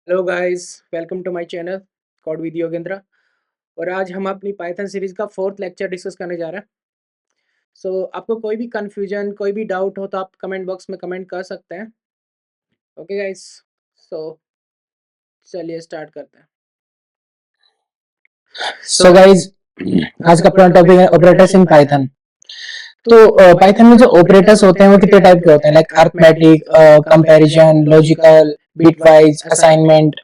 Hello guys, welcome to my channel code with Yogendra. और आज हम अपनी पाइथन सीरीज का फोर्थ लेक्चर डिस्कस करने जा रहे हैं। आपको कोई भी कंफ्यूजन, कोई भी डाउट हो तो आप कमेंट बॉक्स में कमेंट कर सकते हैं। ओके गाइस, सो चलिए स्टार्ट करते हैं। सो गाइज, आज का अपना टॉपिक है ऑपरेटर्स इन पाइथन। तो पाइथन में जो ऑपरेटर्स होते हैं वो कितने टाइप के होते हैं, like arithmetic, comparison, logical, bitwise, assignment.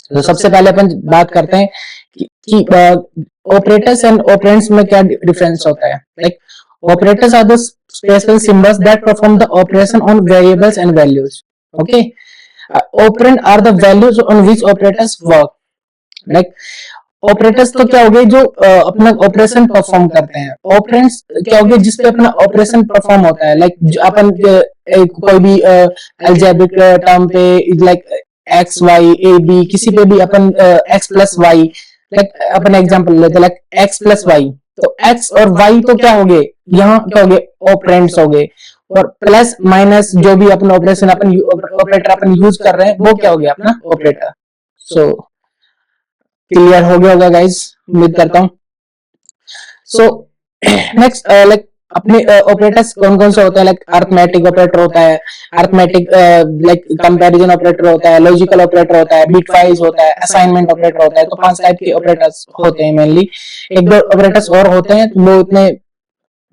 तो सबसे पहले अपन बात करते हैं कि ऑपरेटर्स एंड ऑपरेंड्स में क्या डिफरेंस होता है। Like operators are the special symbols that perform the operation on variables and values. Okay, operand are the values on which operators work. Like operators तो क्या हो गए जो अपना ऑपरेशन परफॉर्म करते हैं। ऑपरेंड्स क्या हो गए जिसपे अपना ऑपरेशन परफॉर्म होता है। लाइक अपन कोई भी अलजेब्रिक टर्म पे, like X Y A B, किसी पे भी अपन एक्स प्लस वाई, लाइक अपन एग्जांपल लेते हैं लाइक एक्स प्लस वाई। तो एक्स और वाई तो क्या हो गए, यहाँ क्या हो गए, ऑपरेंड्स हो गए। और प्लस माइनस जो भी अपन ऑपरेशन अपन ऑपरेटर अपन यूज कर रहे हैं वो क्या हो गया, अपना ऑपरेटर। सो क्लियर हो गया होगा गाइस, उम्मीद करता हूँ। सो नेक्स्ट, लाइक अपने ऑपरेटर्स कौन कौन से होते हैं। लाइक अरिथमेटिक ऑपरेटर होता है, अरिथमेटिक लाइक कंपैरिजन ऑपरेटर होता है, लॉजिकल ऑपरेटर होता है, बिटवाइज होता है, असाइनमेंट ऑपरेटर होता है। तो 5 टाइप के ऑपरेटर्स होते हैं मेनली। एक दो ऑपरेटर्स और होते हैं, वो इतने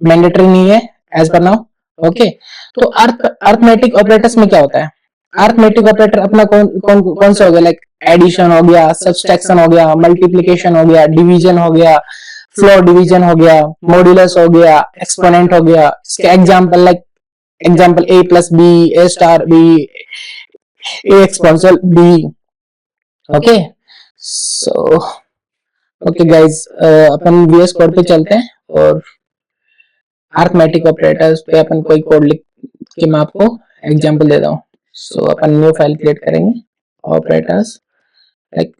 मैंडेटरी नहीं है एज पर नाउ। ओके, तो अरिथमेटिक ऑपरेटर्स में क्या होता है। अरिथमेटिक ऑपरेटर अपना कौन कौन कौन सा हो गया, लाइक एडिशन हो गया, सब्सट्रैक्शन हो गया, मल्टीप्लिकेशन हो गया, डिवीजन हो गया, फ्लोर डिवीजन हो गया, मॉड्यूलस हो गया, एक्सपोनेंट हो गया। इसके example like example A plus B, A star B, A exponential B. Okay, so okay guys, अपन वीएस कोड पे चलते हैं और अरिथमेटिक ऑपरेटर्स पे अपन कोई कोड लिख के मैं आपको एग्जांपल दे रहा हूँ। सो अपन न्यू फाइल क्रिएट करेंगे, operators like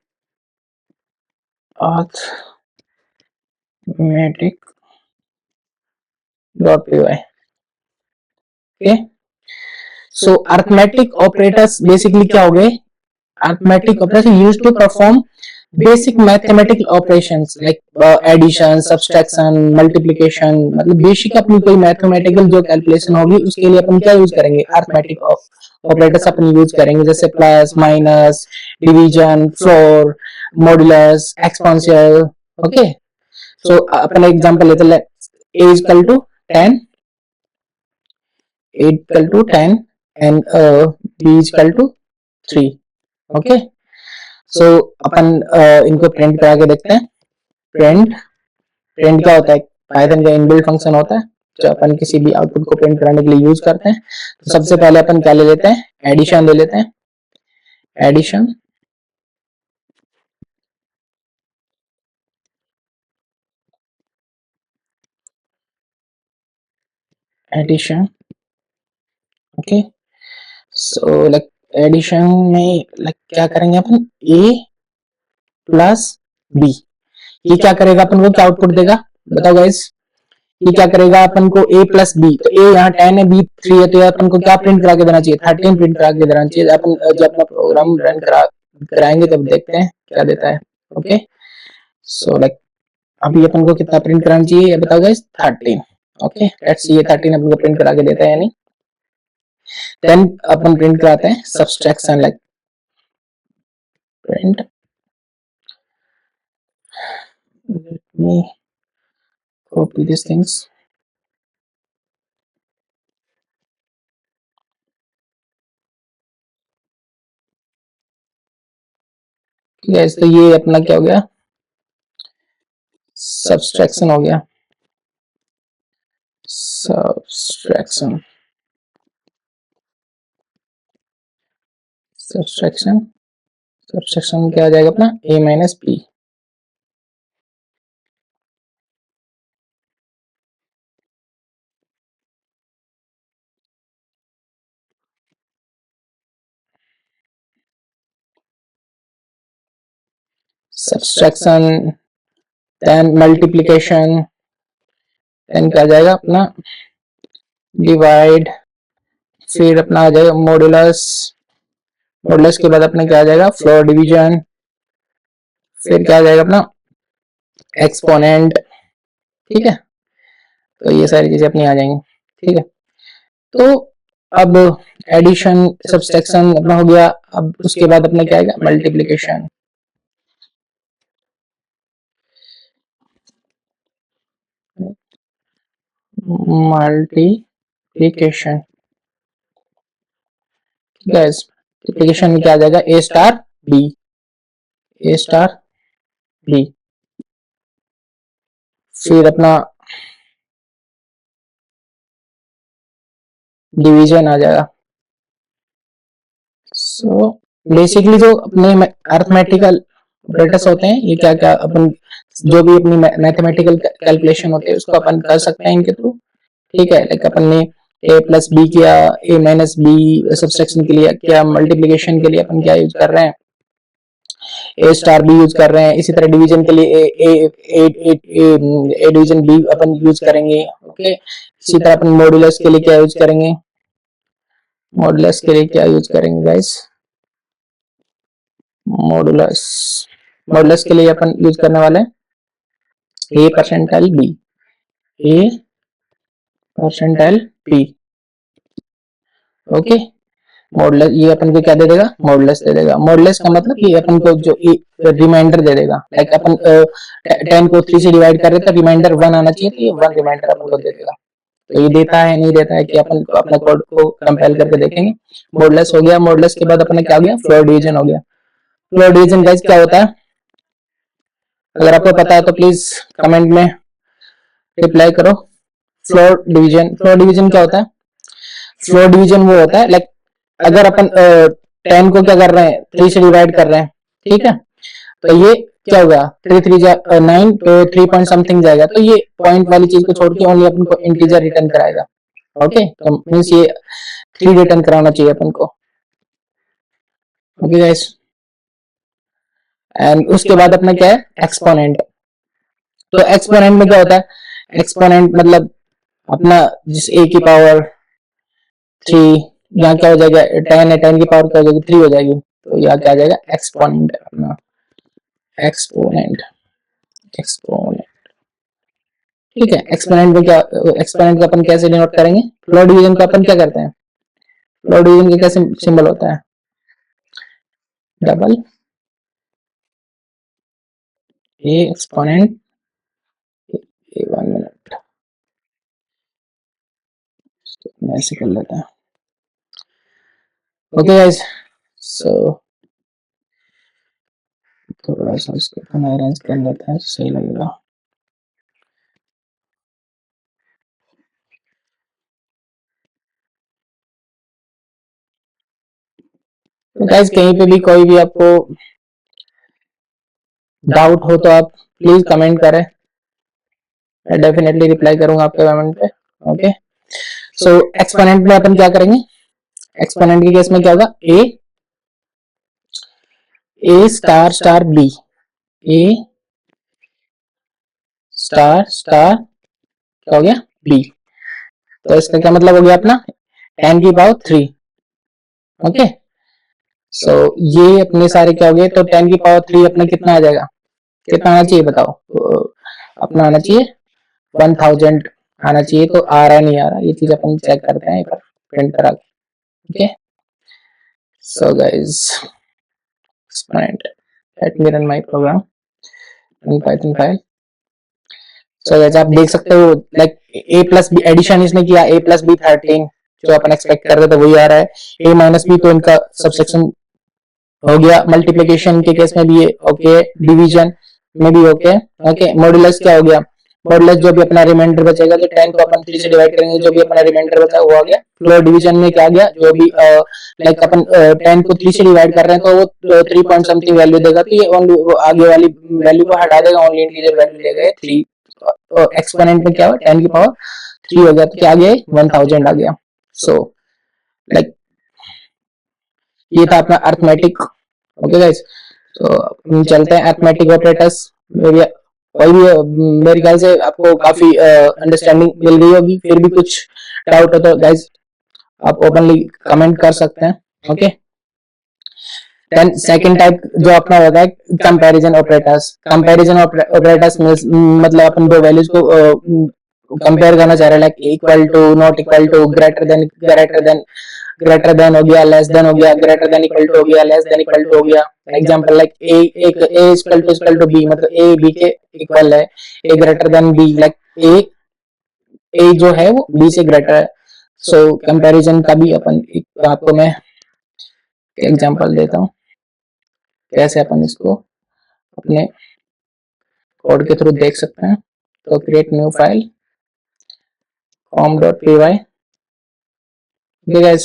arithmetic dot py। Okay, so arithmetic operators basically क्या हो गए। Arithmetic operation used to perform basic mathematical operations like addition, subtraction, multiplication. मतलब बेसिक अपनी कोई मैथमेटिकल जो कैलकुलेशन होगी उसके लिए अपन क्या यूज करेंगे, अरिथमेटिक ऑपरेटर्स अपन यूज करेंगे, जैसे plus, minus, division, floor, modulus, exponential. Okay, so अपन एग्जांपल लेते हैं, a is equal to 10, a equal to 10 and b is equal to 3। Okay, so अपन इनको प्रिंट करा के देखते हैं। प्रिंट प्रिंट क्या होता है, पाइथन का इनबिल्ट फंक्शन होता है जो अपन किसी भी आउटपुट को प्रिंट कराने के लिए यूज करते हैं। तो सबसे पहले अपन क्या ले लेते हैं, एडिशन ले लेते हैं। Addition, addition. Okay, so like addition में लाइक क्या करेंगे अपन, ए प्लस बी। ये क्या करेगा अपन को, क्या आउटपुट देगा, बताओ गाइस। ये क्या करेगा अपन को, a प्लस बी। तो a यहाँ 10 है, b 3 है, तो अपन को क्या प्रिंट करा के देना चाहिए, 13 प्रिंट करा के देना चाहिए। अपन जब अपना प्रोग्राम रन कराएंगे तब देखते हैं क्या देता है। ओके, सो लाइक अभी अपन को कितना प्रिंट कराना चाहिए, बताओ गाइस, 13। ओके, लेट्स सी ये 13 अपन को प्रिंट करा के देता है या नहीं। देन अपन प्रिंट कराते हैं subtraction, like print, let me copy these things। Guys, तो ये अपना क्या हो गया, सब्सट्रैक्शन हो गया, सब्सट्रैक्शन। सब्सट्रैक्शन सब्सट्रैक्शन क्या आ जाएगा अपना, a minus B. Subtraction, then multiplication, then क्या आ जाएगा अपना, डिवाइड, फिर अपना आ जाएगा मॉड्यूलस, मॉडुलस के बाद अपना क्या आ जाएगा, फ्लोर डिवीजन, फिर क्या आ जाएगा अपना एक्सपोनेंट। ठीक है, तो ये सारी चीजें अपनी आ जाएंगी। ठीक है, तो अब एडिशन सब्सट्रैक्शन अपना हो गया। अब उसके बाद अपना क्या आएगा, मल्टीप्लिकेशन। मल्टीप्लिकेशन गैस, मल्टीप्लिकेशन में क्या आ जाएगा, ए star B, A star B. फिर अपना डिवीजन आ जाएगा। सो बेसिकली जो अपने अर्थमेटिकल ऑपरेटर्स होते हैं, ये क्या क्या अपन जो भी अपनी मैथमेटिकल कैलकुलेशन होते हैं उसको अपन कर सकते हैं इनके थ्रू। ठीक है, लाइक अपन ने ए प्लस बी किया, ए माइनस बी सब्सट्रैक्शन के लिए किया, मल्टीप्लिकेशन के लिए अपन क्या यूज कर रहे हैं, ए स्टार बी यूज कर रहे हैं। इसी तरह डिवीजन के लिए ए डिवीजन बी अपन यूज करेंगे। ओके, इसी तरह अपन मॉडुलस के लिए क्या यूज करेंगे, मॉडुलस के लिए क्या यूज करेंगे गाइस, मॉडुलस, मॉडुलस के लिए अपन यूज करने वाले हैं ए परसेंटाइल बी, ए परसेंटाइल पी। ओके, मॉडुलस ये अपन को क्या दे देगा, मॉडुलस दे देगा। मॉडुलस का मतलब ये अपन को जो रिमाइंडर दे देगा, लाइक अपन 10 को 3 से डिवाइड कर रहे तो रिमाइंडर 1 आना चाहिए, तो ये 1 रिमाइंडर अपन को दे देगा। तो ये देता है नहीं देता है कि अपन अपना कोड को कंपेयर करके देखेंगे। मॉडुलस हो गया। मॉडुलस के बाद अपना क्या हो गया, फ्लोर डिवीजन हो गया। फ्लोर डिवीजन गाइस क्या होता है, अगर आपको पता है तो प्लीज कमेंट में रिप्लाई करो। फ्लोर डिवीजन, फ्लोर डिवीजन क्या होता है, फ्लोर डिवीजन वो होता है लाइक अगर अपन 10 को क्या कर रहे हैं, 3 से डिवाइड कर रहे हैं। ठीक है, तो ये क्या होगा, 3 3 9, तो 3 पॉइंट समथिंग जाएगा। तो ये पॉइंट वाली चीज को छोड़ के ओनली अपन को इंटीजर रिटर्न कराएगा। ओके, तो मींस ये 3 रिटर्न कराना चाहिए अपन को। ओके गाइस, एंड उसके बाद अपना क्या है, एक्सपोनेंट। तो एक्सपोनेंट में क्या होता है, एक्सपोनेंट मतलब अपना जिस ए की पावर 3, यहाँ क्या हो जाएगा 10 है, 10 की पावर क्या हो जाएगी 3 हो जाएगी। तो यहाँ क्या आ जाएगा, एक्सपोनेंट अपना, एक्सपोनेंट, एक्सपोनेंट। ठीक है, एक्सपोनेंट में क्या, एक्सपोनेंट को अपन कैसे डिनोट करेंगे, फ्लोर डिवीजन को अपन क्या करते हैं, फ्लोर डिवीजन का क्या सिंबल होता है, double A exponent A. 1 minute ऐसे कर लेते हैं। ओके गाइस, सो थोड़ा सा इसको अरेंज कर लेते हैं, सही लगेगा। तो गाइस कहीं पे भी कोई भी आपको डाउट हो तो आप प्लीज कमेंट करें, मैं डेफिनेटली रिप्लाई करूंगा आपके कमेंट पे। ओके, सो एक्सपोनेंट में अपन क्या करेंगे, एक्सपोनेंट के केस में क्या होगा, ए star star B, A star star क्या हो गया, बी। तो इसका क्या मतलब हो गया अपना 10 की पावर 3। ओके, सो ये अपने सारे क्या हो गए, तो 10 की पावर 3 अपना कितना आ जाएगा, कितना आना चाहिए बताओ, तो अपना आना चाहिए 1000 आना चाहिए। तो आ रहा नहीं आ रहा, ये चीज अपन चेक करते हैं एक बार प्रिंट करा के। Okay, so guys exponent, let me run my program in Python file. So guys आप देख सकते हो like a plus B addition इसने किया, a प्लस बी 13, जो अपन एक्सपेक्ट कर रहे थे वही आ रहा है। a माइनस बी तो इनका सबसेक्शन हो गया। मल्टीप्लिकेशन के केस में भी ओके, डिवीजन में भी ओके। ओके, मॉडुलस क्या हो गया, मॉडुलस जो भी अपना रिमाइंडर बचेगा, तो 10 को अपन 3 से डिवाइड करेंगे, जो भी अपना रिमाइंडर बचा वो आ गया। फ्लोर डिवीजन में क्या आ गया, जो भी लाइक अपन 10 को 3 से डिवाइड कर रहे हैं तो वो 3 पॉइंट समथिंग वैल्यू देगा, तो ये ओनली आगे वाली वैल्यू को हटा देगा, ओनली इंटीजर वैल्यू देगा 3। तो एक्सपोनेंट में क्या हुआ, 10 की पावर 3 हो गया, तो क्या आ गया 1000 आ गया। सो लाइक ये था अपना अर्थमेटिक। ओके गाइस, तो चलते हैं अर्थमेटिक ऑपरेटर्स। कोई भी मेरे ख्याल से आपको काफी अंडरस्टैंडिंग मिल गई होगी। फिर भी कुछ डाउट हो तो गाइस आप ओपनली कमेंट कर सकते हैं। ओके, देन सेकंड टाइप जो अपना होता है कंपैरिजन ऑपरेटर्स। कंपैरिजन ऑपरेटर्स मतलब अपन दो वैल्यूज को कंपेयर करना चाह रहे हैं, like equal to, not equal to, greater than हो गया, लेस देन हो गया, ग्रेटर देन इक्वल टू हो गया, लेस देन इक्वल टू हो गया। Example like A equal to B, मतलब ए बी के इक्वल है, A greater than B, like A जो है वो बी से ग्रेटर है। सो कंपैरिजन का भी अपन आपको मैं एग्जांपल देता हूँ कैसे अपन इसको अपने कोड के थ्रू देख सकते हैं। तो create new file com.py। Guys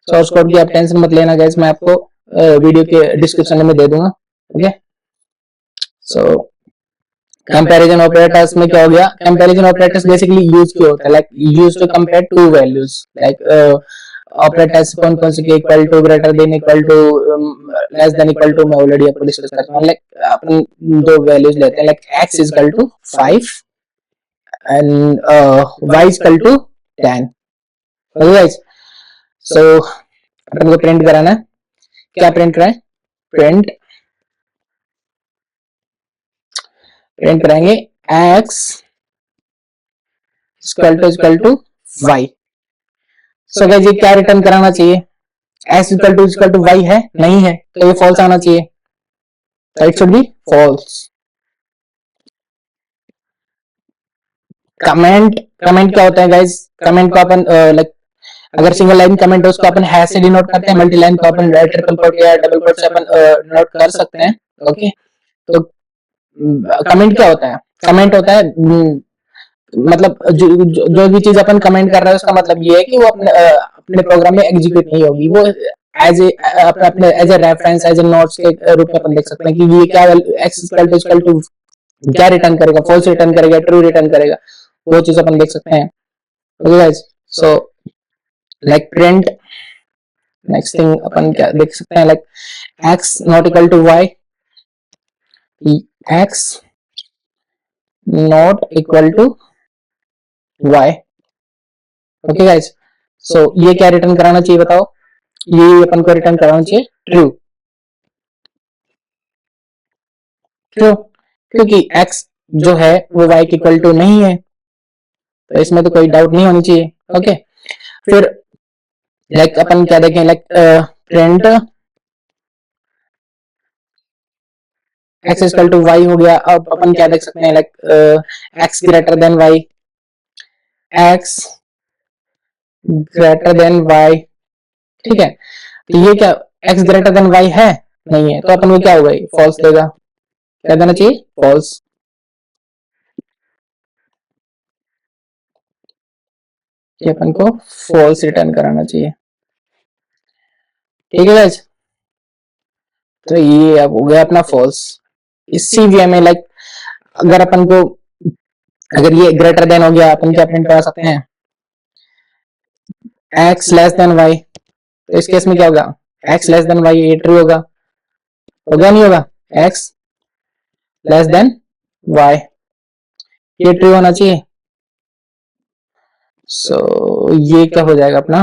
source code की आप टेंशन मत लेना गाइस, मैं आपको वीडियो के डिस्क्रिप्शन में दे दूंगा। ओके, सो कंपैरिजन ऑपरेटर्स में क्या हो गया, कंपैरिजन ऑपरेटर्स बेसिकली यूज क्यों होता है, like use to compare two values, like operators कौन कौन से, equal to, greater than, equal to, less than equal to, मैं ऑलरेडी आपको डिस्कस कर चुका हूं। लाइक अपन दो वैल्यूज लेते हैं, like x equal to 5 and y equal to 10। Okay guys, so अपन को प्रिंट कराना है, क्या प्रिंट कराएं, प्रिंट कराएंगे x equal to y। So guys ये क्या रिटर्न कराना चाहिए, x इक्वल टू y है, नहीं है, तो ये फॉल्स आना चाहिए, तो it should be false. Comment क्या होता है गाइस, कमेंट को अपन लाइक अगर सिंगल लाइन कमेंट है उसको अपन हैश से डिनोट करते हैं, मल्टी लाइन को अपन ट्रिपल कोट या डबल कोट से अपन डिनोट कर सकते हैं। ओके, तो कमेंट क्या होता है, कमेंट होता है मतलब जो भी चीज अपन कमेंट कर रहे हैं उसका मतलब ये है कि वो अपने प्रोग्राम में एग्जीक्यूट नहीं होगी, वो as a reference, as a notes के रूप में अपन देख सकते हैं कि ये क्या एक्स इक्वल टू क्या रिटर्न करेगा, फॉल्स रिटर्न करेगा, ट्रू रिटर्न करेगा, वो चीज अपन देख सकते हैं। Okay guys, so like print, next thing अपन क्या देख सकते हैं, like x not equal to y, x not equal to y। Okay guys, so ये क्या रिटर्न कराना चाहिए बताओ, ये अपन को रिटर्न कराना चाहिए ट्रू, क्यों, क्योंकि x जो है वो y के इक्वल टू नहीं है, तो इसमें तो कोई डाउट नहीं होनी चाहिए। ओके, फिर लाइक अपन क्या देखें, like print x equal to y हो गया। अब अपन क्या देख सकते हैं, like x greater than y, x greater than y, ठीक है, तो ये क्या x ग्रेटर देन y है, नहीं है, तो अपन को क्या होगा, फॉल्स देगा, क्या देना चाहिए, फॉल्स। ये अपन को फॉल्स रिटर्न कराना चाहिए, ठीक है गाइस, तो ये अब हो गया अपना फॉल्स। इसी वे में लाइक अगर अपन को, अगर ये ग्रेटर देन हो गया, अपन क्या प्रिंट करा सकते हैं, x लेस देन y, तो इस केस में क्या होगा, x लेस देन y, ये ट्रू होगा, नहीं होगा, x लेस देन y, ये ट्रू होना चाहिए। सो ये क्या हो जाएगा अपना,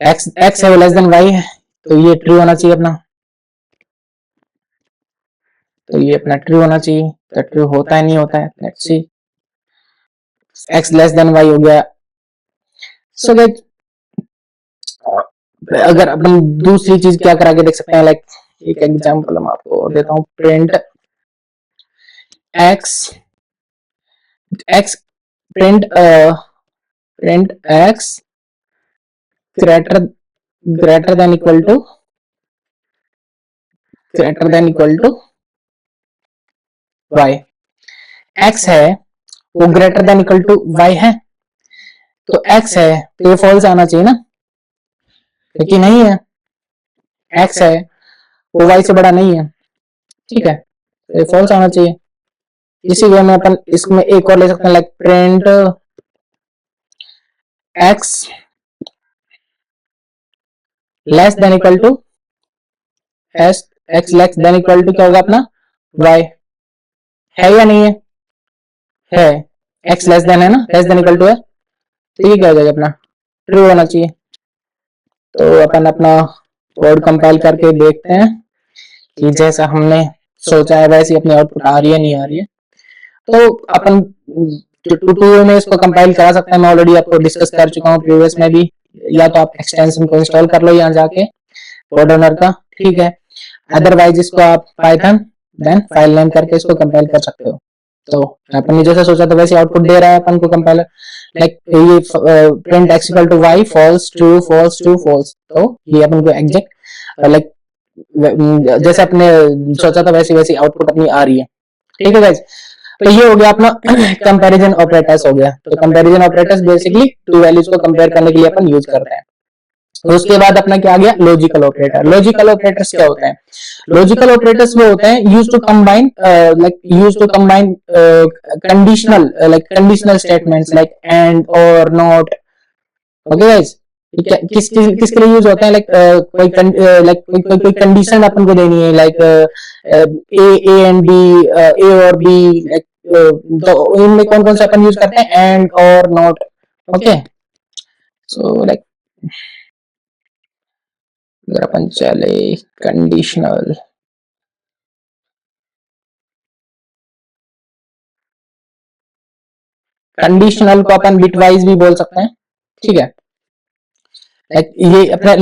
x है वो लेस देन y है, तो ये ट्रू होना चाहिए अपना, तो ये अपना ट्रू होना चाहिए, तो ट्रू होता है नहीं होता है, let's see, x less then y हो गया। सो गाइस अगर अपन दूसरी चीज क्या करा के देख सकते हैं, लाइक एक एग्जांपल हम आपको देता हूँ, print x print x greater than equal to y, x है वो greater than equal to y है, तो x है तो ये फॉल्स आना चाहिए ना, लेकिन नहीं है, x है वो y से बड़ा नहीं है, ठीक है, तो ये फॉल्स आना चाहिए। इसी वे में अपन इसमें एक और ले सकते हैं, like print x less than equal to x less than equal to क्या होगा अपना, y है या नहीं है, x लेस देन है ना, लेस देन इक्वल टू है, तो ये क्या हो जाएगा अपना, ट्रू होना चाहिए। तो अपन अपना कोड कंपाइल करके देखते हैं कि जैसा हमने सोचा है वैसी अपनी आउटपुट आ रही है नहीं आ रही है। तो अपन ट्यूटोरियल में इसको कंपाइल करा सकते हैं, मैं ऑलरेडी आपको डिस्कस कर चुका हूँ प्रीवियस में भी। या तो आप एक्सटेंशन को इंस्टॉल कर लो यहाँ जाके कोड ओनर का, ठीक है। अदरवाइज इसको आप पाइथन देन फाइल नेम करके इसको कंपाइल कर सकते हो। तो अपन ने जैसा सोचा था वैसे आउटपुट दे रहा है अपन को कंपाइलर, लाइक ये print x equal to y false true false true false. तो ये अपन को एग्जैक्ट लाइक जैसे अपने सोचा था वैसी वैसी आउटपुट अपनी आ रही है, ठीक है गाइस। तो ये हो गया अपना कंपैरिजन ऑपरेटर्स हो गया। तो comparison operators basically to values को कंपेयर करने के लिए अपन यूज करते हैं। तो उसके बाद अपना क्या आ गया, लॉजिकल ऑपरेटर। लॉजिकल ऑपरेटर्स क्या होते हैं? लॉजिकल ऑपरेटर्स वो होते हैं use to combine conditional statements like and or not. Okay guys, किसके लिए यूज होते हैं? कोई कंडीशन अपन को देनी है, लाइक ए एंड बी, ए और बी, तो इनमें कौन कौन से अपन यूज करते हैं? And or not. Okay, so like अगर अपन चले कंडीशनल, कंडीशनल को अपन बिटवाइज भी बोल सकते हैं, ठीक है। लाइक ये अपना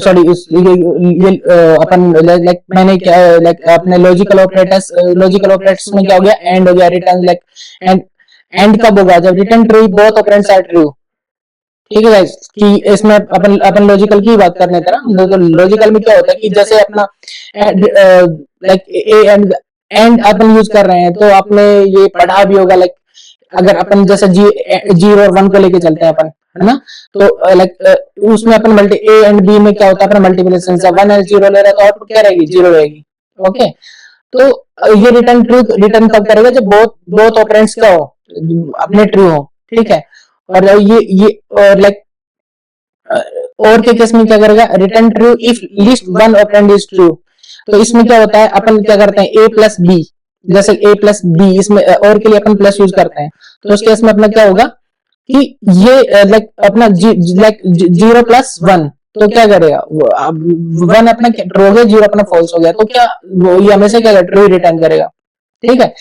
सॉरी ये अपन लाइक मैंने क्या लाइक अपने लॉजिकल ऑपरेटर्स में क्या हो गया, एंड हो गया, रिटर्न लाइक एंड कब होगा? जब return true, both operands are true, ठीक है गाइस। कि इसमें अपन लॉजिकल की बात करने थे ना, तो लॉजिकल में क्या होता है कि जैसे अपना like A and upon use कर रहे हैं, तो आपने ये पढ़ा भी होगा, लाइक अगर अपन जैसे जीरो और वन को लेके चलते हैं अपन, है ना, तो लाइक उसमें अपन मल्टी ए एंड बी में क्या होता है, अपना मल्टीप्लिकेशन से वन एंड जीरो ले रहा है, तो आउटपुट क्या रहेगी? जीरो रहेगी। ओके, तो ये रिटर्न कब करेगा? जब बोथ ऑपरेंड्स क्या हो, अपने ट्रू हो, ठीक है। और ये और लाइक और के केस में क्या करेगा? Return true if list one operand is true. तो इसमें क्या होता है, अपन क्या करते हैं, ए प्लस बी, जैसे ए प्लस बी, इसमें और के लिए अपन प्लस यूज करते हैं, तो उस केस में अपना क्या होगा कि ये लाइक अपना लाइक जीरो प्लस वन, तो क्या करेगा? वन अपना ट्रू हो गया, जीरो अपना फॉल्स हो गया, तो क्या वो ये हमेशा क्या ट्रू रिटर्न करेगा, ठीक है।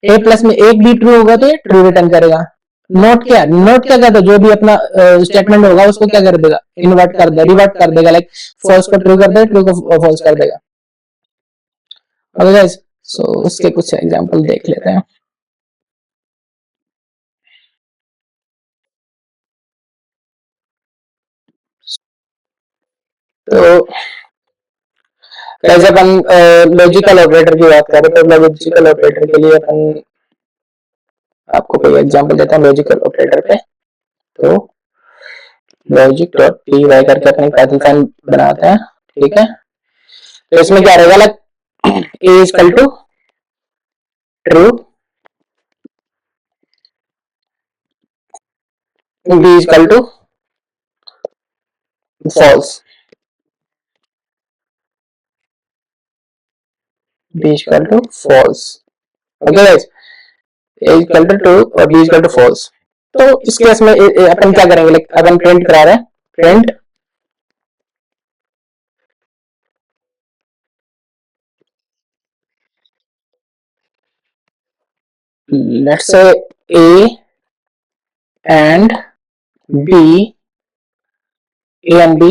ए प्लस में एक भी ट्रू होगा तो ये ट्रू रिटर्न करेगा। नोट क्या करता है? जो भी अपना स्टेटमेंट होगा उसको क्या कर देगा? रिवर्ट कर देगा, लाइक फॉल्स को ट्रू कर देगा, ट्रू को फॉल्स कर देगा। ओके गाइस, सो उसके कुछ एग्जांपल देख लेते हैं। तो जैसे अपन लॉजिकल ऑपरेटर की बात करें, तो लॉजिकल ऑपरेटर के लिए अपन आपको कोई एग्जांपल देता हूँ लॉजिकल ऑपरेटर पे। तो लॉजिक डॉट पी वाई करके अपने पाइथन फाइल बनाते हैं, ठीक है। तो इसमें क्या रहेगा, like A is equal to true, B is equal to false, B is equal to false. Okay guys, A is equal to true और B is equal to false. तो इस केस में अपन क्या करेंगे, लाइक अपन प्रिंट करा रहे हैं, print let's say A and B, A and B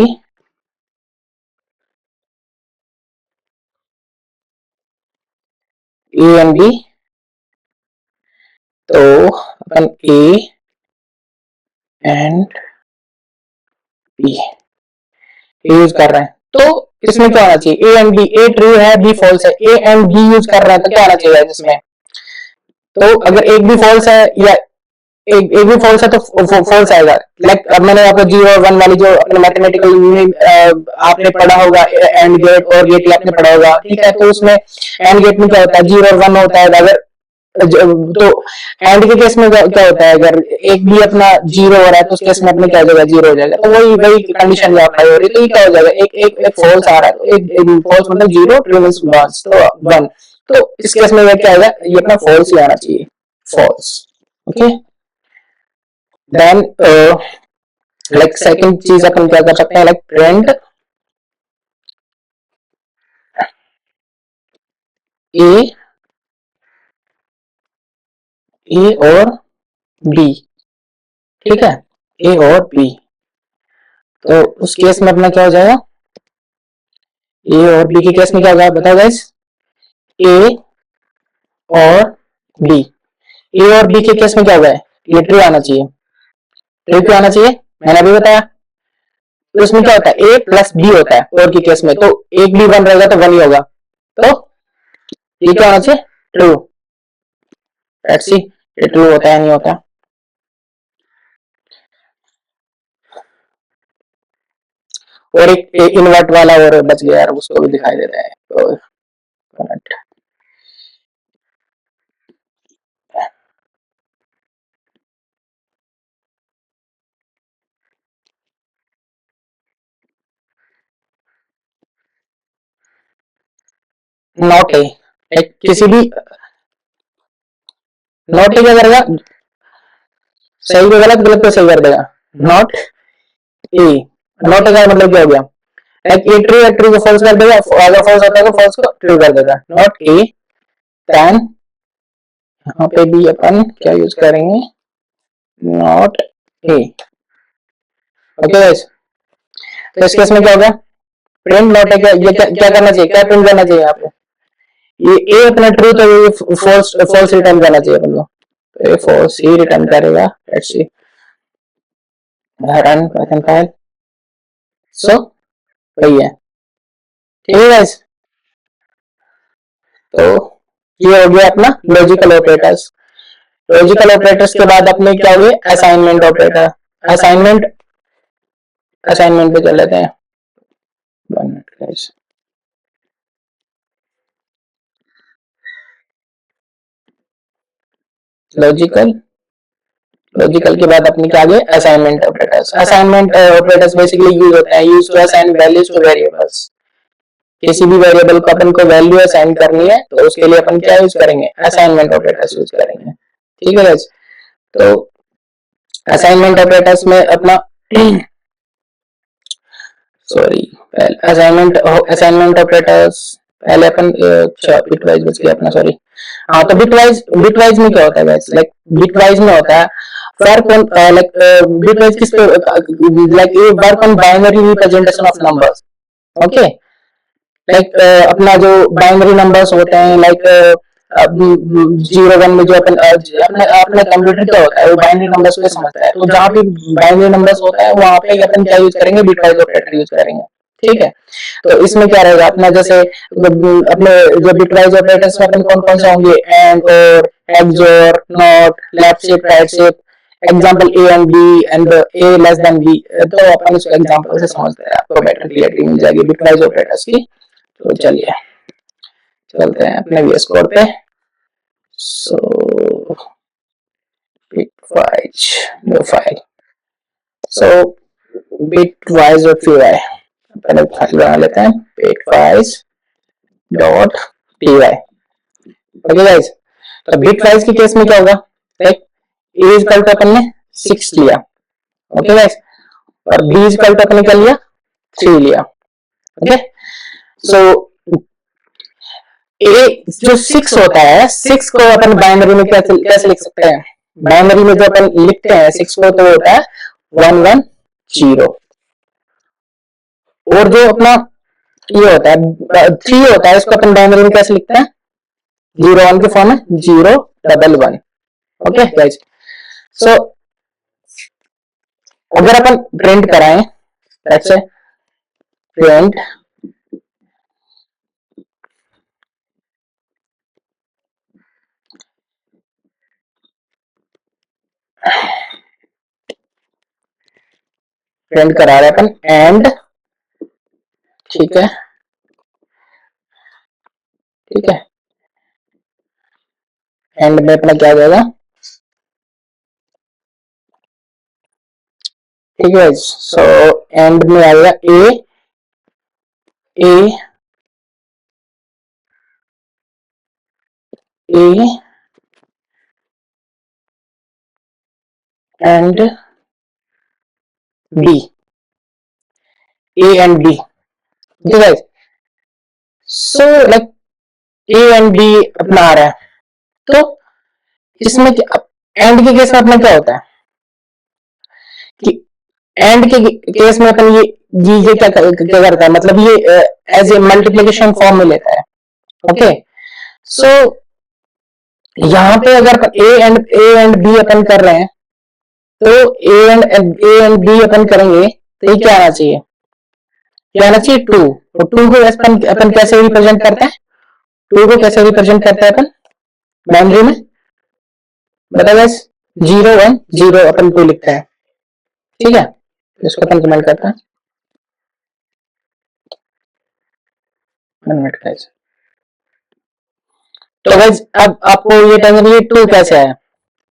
A and B, तो अपन A and B यूज कर रहे हैं, तो इसमें क्या होना चाहिए? A and B, A true है, B फॉल्स है, A and B यूज कर रहे हैं, तो क्या होना चाहिए इसमें? तो अगर एक भी फॉल्स है या एक भी फॉल्स है तो फॉल्स आएगा। लाइक अब मैंने आपको जीरो और वन वाली जो अपने मैथमेटिकल में आपने पढ़ा होगा, एंड गेट और गेट आपने पढ़ा होगा, ठीक है। तो उसमें एंड गेट में क्या होता है, जीरो और वन होता है। अगर तो एंड के केस में क्या होता है, अगर एक भी अपना जीरो हो रहा है तो उस केस में अपने क्या हो जाएगा? जीरो हो जाएगा। तो वही कंडीशन अप्लाई हो रही है। तो ये क्या हो जाएगा, एक फॉल्स आ रहा है, तो एक फॉल्स मतलब जीरो, ट्रू मींस वन, तो वन। तो इस केस में क्या आएगा, ये अपना फॉल्स ही आना चाहिए, false. Okay, then like second चीज अपन क्या कर सकते हैं, लाइक प्रिंट ए और बी, ठीक है, ए और बी। तो उस केस में अपना क्या हो जाएगा, ए और बी के केस में क्या होगा बताओ गाइस, ए और बी, ए और बी के केस में क्या होगा, ये ट्रू आना चाहिए, ट्रू क्यों आना चाहिए, मैंने अभी बताया। तो इसमें क्या होता है, ए प्लस बी होता है और के केस में, तो एक भी वन रहेगा तो वन ही होगा, तो ये क्या होना चाहिए, ट्रू। लेट्स सी ये ट्रू होता है नहीं होता। और एक इन्वर्ट वाला और बच गया यार, उसको भी दिखाई देता है, तो नॉट ए, किसी भी नॉट ए क्या करेगा, सही को गलत, गलत को सही कर देगा, नॉट ए, नॉट ए का मतलब क्या हो गया, लाइक ए ट्रू है, ट्रू को फॉल्स कर देगा, अगर फॉल्स होता है तो फॉल्स को ट्रू कर देगा, नॉट ए देन यहाँ पे भी अपन क्या यूज करेंगे, नॉट ए, ओके गाइस। तो इस केस में क्या होगा, प्रिंट नॉट ए, ये क्या करना चाहिए, क्या प्रिंट करना चाहिए यहाँ पे, ये ए अपना ट्रू, तो ये फॉल्स, फॉल्स रिटर्न करना चाहिए अपन को, तो ये फॉल्स ही रिटर्न करेगा। Let's see run Python file, so वही है, ठीक है गाइस। तो ये हो गया अपना लॉजिकल ऑपरेटर्स। लॉजिकल ऑपरेटर्स के बाद अपने क्या हुए, असाइनमेंट ऑपरेटर। असाइनमेंट, असाइनमेंट पे चल लेते हैं, 1 मिनट गाइस। लॉजिकल, लॉजिकल के बाद अपने क्या आ गए, assignment operators. Assignment operators basically use होते हैं, use to assign values to variables. किसी भी वेरिएबल को अपन को वैल्यू असाइन करनी है तो उसके लिए अपन क्या यूज करेंगे, असाइनमेंट ऑपरेटर्स यूज करेंगे, ठीक है गाइस। तो असाइनमेंट ऑपरेटर्स में अपना सॉरी, असाइनमेंट, असाइनमेंट ऑपरेटर्स पहले अपन, अच्छा बिटवाइज बच गया अपना, सॉरी। हाँ तो बिटवाइज, बिटवाइज में क्या होता है गाइस, लाइक बिटवाइज में होता है वर्क ऑन, लाइक बिटवाइज किस पे, लाइक ये work on binary representation of numbers, okay. Like अपना जो बाइनरी नंबर्स होते हैं, लाइक 0 1 में जो अपन अपने अपने कंप्यूटर क्या होता है, वो बाइनरी नंबर्स को समझता है, तो जहाँ पे बाइनरी नंबर्स होता है वहां पे अपन क्या यूज करेंगे, बिटवाइज ऑपरेटर यूज करेंगे, ठीक है। तो इसमें क्या रहेगा अपना, जैसे अपने जो बिटवाइज ऑपरेटर्स में अपन कौन कौन से होंगे, and or, XOR, not, left shift, right shift, example A and B and A less than B, तो अपन इसको एग्जांपल से समझते हैं, आपको बेटर क्लियरिटी मिल जाएगी बिटवाइज ऑपरेटर्स की। तो चलिए चलते हैं अपने वीएस कोड पे। So bitwise new file, so bitwise dot py, पहले फाइल बना लेते हैं, bitwise dot py, okay guys. तो bitwise के केस में क्या होगा, like a is equal to अपन ने 6 लिया, ओके गाइस, और b इज इक्वल टू अपन ने क्या लिया, 3 लिया, ओके। सो ए जो 6 होता है, 6 को अपन बाइनरी में कैसे लिख सकते हैं, बाइनरी में जो अपन लिखते हैं 6 को तो होता है 110, और जो अपना ये होता है 3 होता है, इसको अपन बाइनरी में कैसे लिखते हैं, 0 1 के फॉर्म में 0 1 1, ओके गाइस। सो अगर अपन प्रिंट कराएं, लेट्स से प्रिंट प्रिंट करा रहे अपन एंड, ठीक है, ठीक है, एंड में अपना क्या आ जाएगा, ठीक है। सो एंड में आएगा A, A, A and B, A and B, ठीक है। So like A and B अपना आ रहा है, तो इसमें एंड के केस में अपना क्या होता है कि एंड के केस में अपन ये क्या करता है, मतलब ये एज ए मल्टीप्लिकेशन फॉर्म में लेता है। ओके, सो यहाँ पे अगर ए एंड बी अपन कर रहे हैं, तो ए एंड बी अपन करेंगे तो ये क्या आना चाहिए, क्या आना चाहिए 2। और 2 को अपन कैसे रिप्रेजेंट करते हैं, 2 को कैसे रिप्रेजेंट करते हैं अपन बाइनरी में, बताओ गाइस। 0 1 0 अपन 2 लिखते हैं, ठीक है, इसको अपन कमेंट करते हैं। तो गाइस अब आपको ये टेंशन, ये 2 कैसे आया,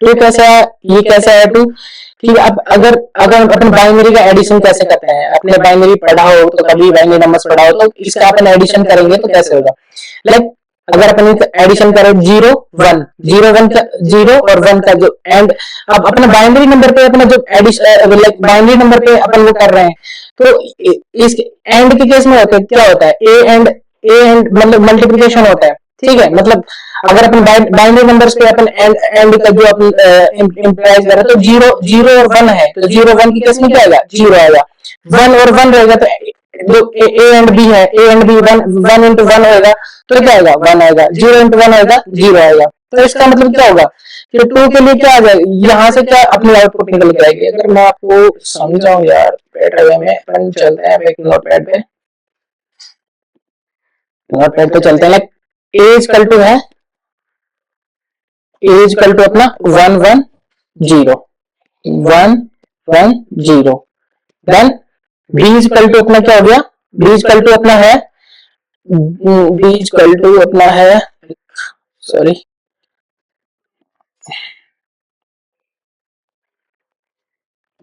2 कैसे आया, ये कैसे आया 2, कि अब अगर अगर अपन बाइनरी का एडिशन कैसे करते हैं, आपने बाइनरी पढ़ा हो तो कभी बाइनरी नंबर्स पढ़ा हो, तो इसका अपन एडिशन करेंगे तो कैसे होगा, लाइक अगर अपन एडिशन करें 0 1 0 1 का 0 और 1 का जो एंड, अब अपने बाइनरी नंबर पे अपना जो एडिशन, लाइक बाइनरी नंबर पे अपन वो कर रहे हैं, तो इस एंड के केस में होता है क्या होता है, ए एंड मतलब मल्टीप्लिकेशन होता है, ठीक है, मतलब अगर अपन बाइनरी नंबर्स पे अपन एंड का जो अपन इम्प्लाइज कर रहे हैं, तो 0 0 और 1 है, तो 0 1 की केस में क्या आएगा 0 आएगा, 1 और 1 रहेगा, तो जो ए एंड बी है, ए एंड बी 1 1 इंटू 1 होगा, तो क्या आएगा 1 आएगा, 0 इंटू 1 आएगा 0 आएगा। तो इसका मतलब क्या होगा कि 2 के लिए क्या आ जाएगा, यहाँ से क्या अपनी आउटपुट निकल के आएगी। अगर मैं आपको समझाऊं यार, बैठ में अपन चलते हैं एक नोटपैड पे, नोटपैड पे चलते हैं, लाइक एज कल टू है, एज कल टू अपना 1 1 0 1 1 0, देन बीज कल टू अपना क्या हो गया, बीज कल टू अपना है, बीज कल टू अपना है, सॉरी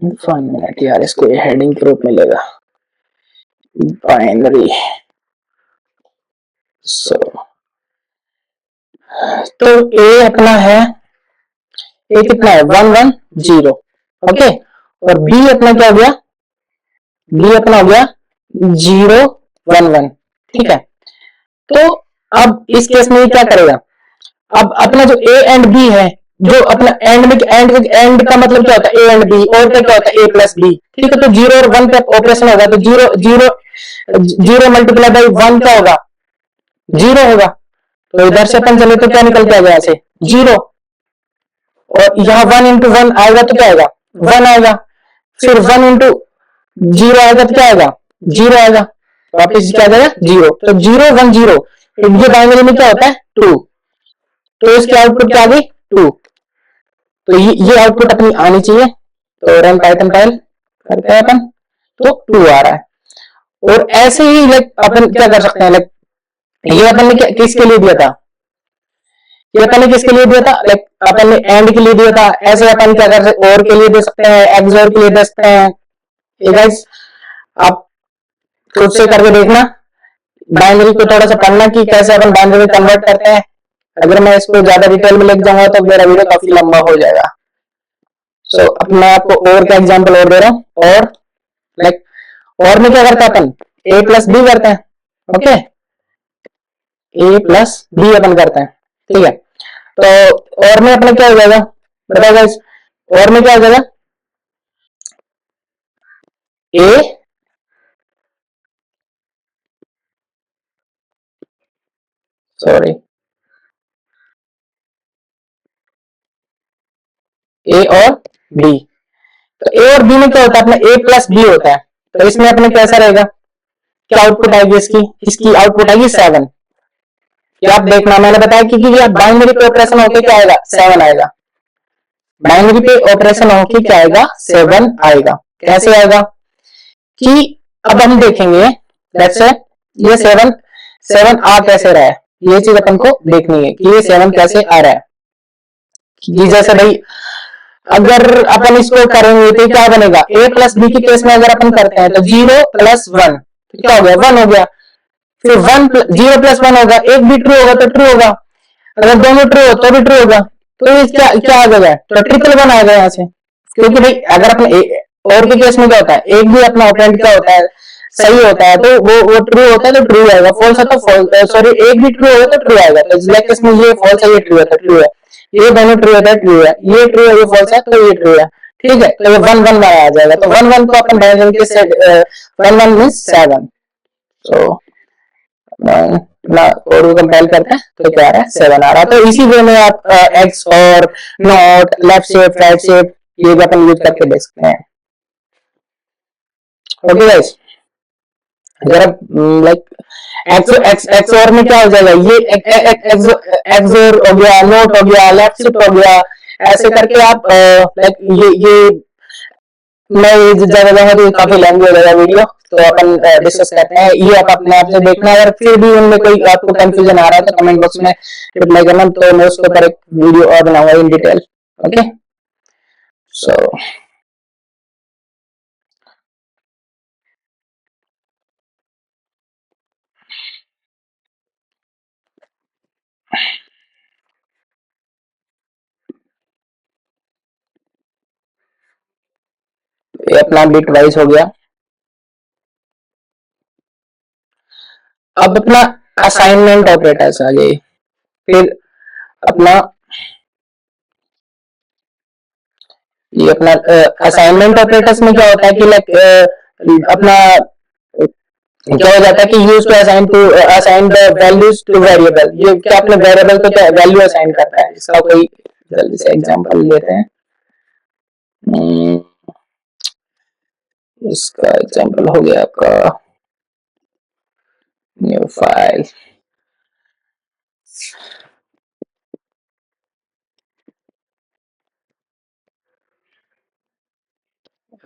5 मिनट यार, इसको ये हेडिंग के रूप में लेगा बाइनरी। सो तो ए अपना है, ए कितना है 1 1 0, ओके, और बी अपना क्या हो गया, बी अपना हो गया 0 1 1, ठीक है। तो अब इस केस में क्या करेगा, अब अपना जो ए एंड बी है, जो अपना एंड में एंड का मतलब क्या होता है ए एंड बी, और क्या होता है ए प्लस बी, ठीक है, तो 0 और 1 पे ऑपरेशन होगा, तो 0 0 0 मल्टीप्लाई बाई 1 क्या होगा 0 होगा, तो इधर से अपन चले तो क्या निकल के आएगा यहाँ से 0, और यहाँ 1 इंटू 1 आएगा तो क्या आएगा 1 आएगा, फिर 1 इंटू 0 आएगा तो क्या आएगा 0 आएगा, वापस क्या आ जाएगा 0, तो 0 1 0, ये बाइनरी में क्या होता है 2, तो इसकी आउटपुट क्या आ गई 2, तो ये आउटपुट अपनी आनी चाहिए, तो रन पाइथन फाइल करते हैं अपन, तो 2 आ रहा है। और ऐसे ही लाइक अपन क्या कर सकते हैं, लाइक ये अपन ने किसके लिए दिया था, ये अपन ने किसके लिए दिया था, लाइक अपन ने एंड के लिए दिया था, ऐसे अपन क्या कर सकते और के लिए दे सकते हैं, एक्सओर के लिए दे सकते हैं। ये गाइस आप खुद से करके देखना, बाइनरी को थोड़ा सा पढ़ना कि कैसे अपन बाइनरी कन्वर्ट करते हैं। अगर मैं इसको ज्यादा डिटेल में लिख जाऊंगा तो मेरा वीडियो काफी लंबा हो जाएगा। सो अब मैं आपको और का एग्जांपल और दे रहा हूँ, और लाइक और में क्या करते हैं अपन ए प्लस बी करते हैं, ओके, ए प्लस बी अपन करते हैं, ठीक है। तो और में अपना क्या हो जाएगा बताओ गाइस, और में क्या हो जाएगा ए सॉरी ए और बी, तो ए और बी में क्या होता है अपना ए प्लस बी होता है, तो इसमें अपने कैसा रहेगा, क्या आउटपुट आएगी इसकी, इसकी आउटपुट आएगी 7। क्या आप देखना, मैंने बताया कि आप बाइनरी पे ऑपरेशन होके क्या आएगा 7 आएगा, बाइनरी पे ऑपरेशन होके क्या आएगा 7 आएगा। कैसे आएगा कि अब हम देखेंगे, लेट्स से ये 7 आ कैसे रहा है, ये चीज अपन को देखनी है कि ये 7 कैसे आ रहा है। कि जैसे भाई अगर अपन इसको करेंगे तो क्या बनेगा, ए प्लस बी के केस में अगर अपन करते हैं तो 0 प्लस 1 क्या हो गया 1 हो गया, फिर 0 प्लस 1 होगा, एक भी ट्रू होगा तो ट्रू होगा, अगर दोनों ट्रू हो तो भी ट्रू होगा, तो ये क्या क्या आ जाएगा, तो ट्रिपल 1 आएगा यहाँ से। क्योंकि भाई अगर अपने और के केस में क्या होता है, एक भी अपना ऑपरेंड क्या होता है सही होता है तो वो ट्रू होता है तो ट्रू आएगा, फॉल्स है तो फॉल्स, सॉरी एक भी ट्रू होगा तो ट्रू आएगा। तो लाइक इसमें ये फॉल्स है ये ट्रू है तो ट्रू है, ये दोनों ट्रू होता है ट्रू है, ये ट्रू है ये फॉल्स है तो ये ट्रू है। ठीक है, तो ये 1 1 आ जाएगा। तो 1 1 को अपन डायरेक्शन के सेट 1 1 मींस 7। तो ना कोड को कंपाइल करते हैं तो क्या आ रहा है 7 आ रहा है। तो इसी वे में आप एक्स और not, left shift, right shift ये भी अपन यूज करके देख सकते हैं। ओके गाइस, अगर आप लाइक एक्स और में क्या हो जाएगा, ये एक्स और हो गया, नोट हो गया, लेफ्ट शिफ्ट हो गया, ऐसे करके आप लाइक ये मैं ज्यादा जाऊंगा तो काफी लंबी हो जाएगा वीडियो, तो अपन डिस्कस करते हैं। ये आप अपने आप से देखना, अगर फिर भी उनमें कोई आपको कंफ्यूजन आ रहा है तो कमेंट बॉक्स में रिप्लाई करना, तो मैं उसके ऊपर एक वीडियो और बनाऊंगा इन डिटेल। ओके, सो ये अपना बिट वाइज हो गया। अब अपना असाइनमेंट ऑपरेटर्स आ गए। फिर अपना ये अपना असाइनमेंट ऑपरेटर्स में क्या होता है कि लाइक अपना क्या हो जाता है कि use to assign the values to variable. ये क्या अपने वेरिएबल को क्या वैल्यू असाइन करता है। इसका कोई जल्दी से एग्जांपल लेते हैं। इसका एग्जांपल हो गया आपका न्यू फाइल,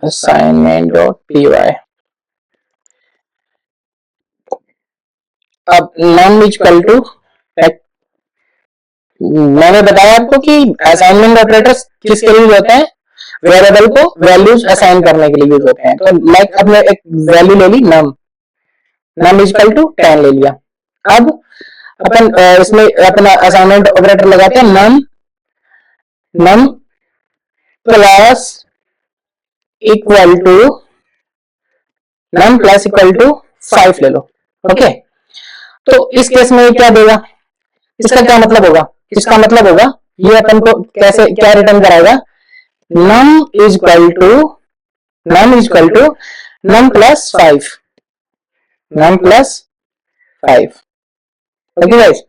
assignment.py। अब नम इक्वल टू, मैंने बताया आपको कि असाइनमेंट ऑपरेटर्स किसके लिए होते हैं, वेरिएबल को वैल्यूज असाइन करने के लिए यूज होते हैं। तो लाइक अब मैं एक वैल्यू ले ली नम, नम इक्वल टू 10 ले लिया। अब अपन इसमें अपना असाइनमेंट ऑपरेटर लगाते हैं, num num plus equal to num plus equal to 5 ले लो। ओके, तो इस केस में क्या देगा, इसका क्या मतलब होगा, इसका मतलब होगा ये अपन को कैसे क्या रिटर्न कराएगा, num is equal to num plus 5, num plus 5। Okay guys,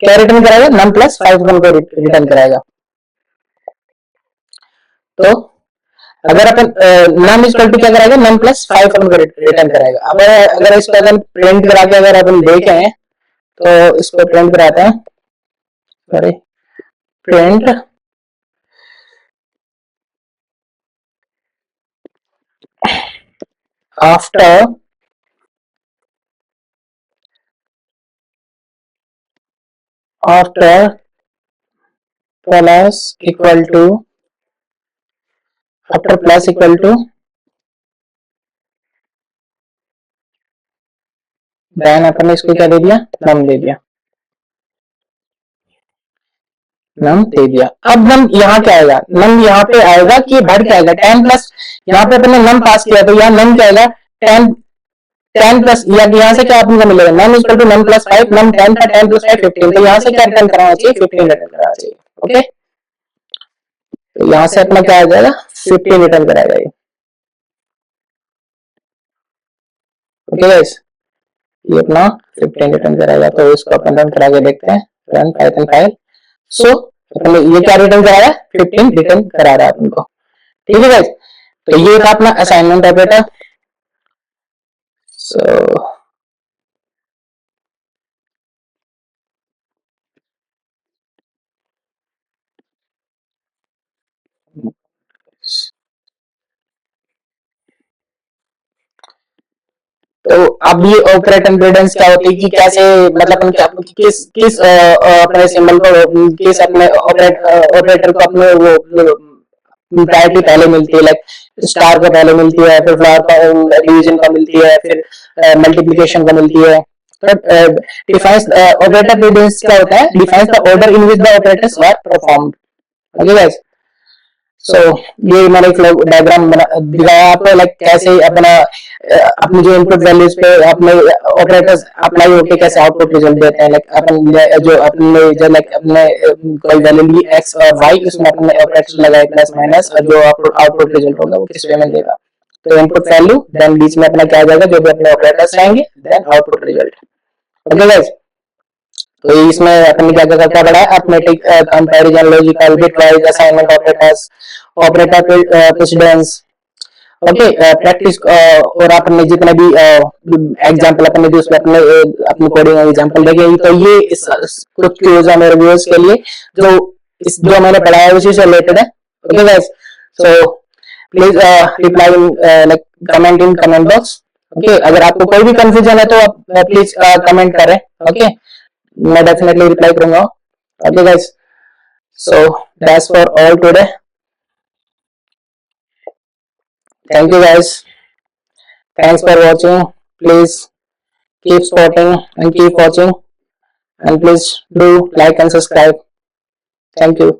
क्या रिटर्न कराएगा, नम प्लस 5 अपन को रिटर्न कराएगा। तो अगर अपन नम इज इक्वल टू क्या कराएगा, नम प्लस 5 अपन को रिटर्न कराएगा। अब अगर इसको अपन प्रिंट करा के अगर अपन देखें तो इसको प्रिंट कराते हैं, sorry print after plus equal to, after plus equal to then अपन ने इसको क्या दे दिया, नम दे दिया, नम दे दिया। अब नम यहाँ क्या आएगा, नम यहाँ पे आएगा कि बढ़ के आएगा 10 प्लस, यहाँ पे अपन ने नम पास किया तो यहाँ नम क्या आएगा 10 प्लस, यहाँ से क्या आपको मिलेगा, num equal to num plus 5, num 10 था, 10 प्लस 5 15, तो यहाँ से क्या रिटर्न कराना चाहिए, 15 रिटर्न कराना चाहिए। ओके, तो यहाँ से अपना क्या आ जाएगा 15 रिटर्न कराएगा ये। ओके गाइस, ये अपना 15 रिटर्न कराएगा। तो इसको अपन रन करा के देखते हैं, रन पाइथन फाइल। सो ये क्या रिटर्न करा रहा है, 15 रिटर्न करा रहा है अपन को। ठीक है गाइस, तो ये था अपना असाइनमेंट ऑपरेटर। सो तो अब ये ऑपरेटर इम्पीडेंस क्या होती है कि कैसे मतलब हम क्या किस किस अपने सिंबल को किस अपने ऑपरेटर को अपने वो प्रायोरिटी पहले मिलती है, लाइक स्टार को पहले मिलती है, फिर फ्लावर को डिवीजन को मिलती है, फिर मल्टीप्लिकेशन को मिलती है। तो डिफाइंस ऑपरेटर इम्पीडेंस क्या होता है, defines the order in which the operators were performed. Okay guys, so ये मैंने एक डायग्राम दिखाया आपको, लाइक कैसे अपनी जो इनपुट वैल्यूज पे अपने ऑपरेटर्स अप्लाई होके कैसे आउटपुट रिजल्ट देते हैं। लाइक अपन जो अपने जो लाइक अपने कोई वैल्यू ली एक्स और वाई, उसमें अपने ऑपरेटर्स लगाए प्लस माइनस, और जो आउटपुट रिजल्ट होगा वो किस वे में देगा। तो इनपुट वैल्यू, देन बीच में अपना क्या जाएगा, जो भी अपने ऑपरेटर्स आएंगे, then output result. Okay guys, तो इसमें अपन ने क्या क्या पढ़ा है, arithmetic, comparison, logical, bitwise, assignment operators, operator precedence. Okay, practice, और आपने जितने भी एग्जांपल अपन ने दी उसमें अपने अपनी कोडिंग एग्जांपल देखेंगे। तो ये इस कुछ क्यूज है मेरे व्यूअर्स के लिए, जो जो मैंने पढ़ा है उसी से रिलेटेड है। Okay guys, so please reply in like comment in comment box. Okay, अगर आपको कोई भी कंफ्यूजन है तो आप प्लीज कमेंट करें। ओके, मैं डेफिनेटली रिप्लाई करूंगा। Okay guys, so that's for all today. Thank you guys, thanks for watching. Please keep supporting and keep watching, and please do like and subscribe. Thank you.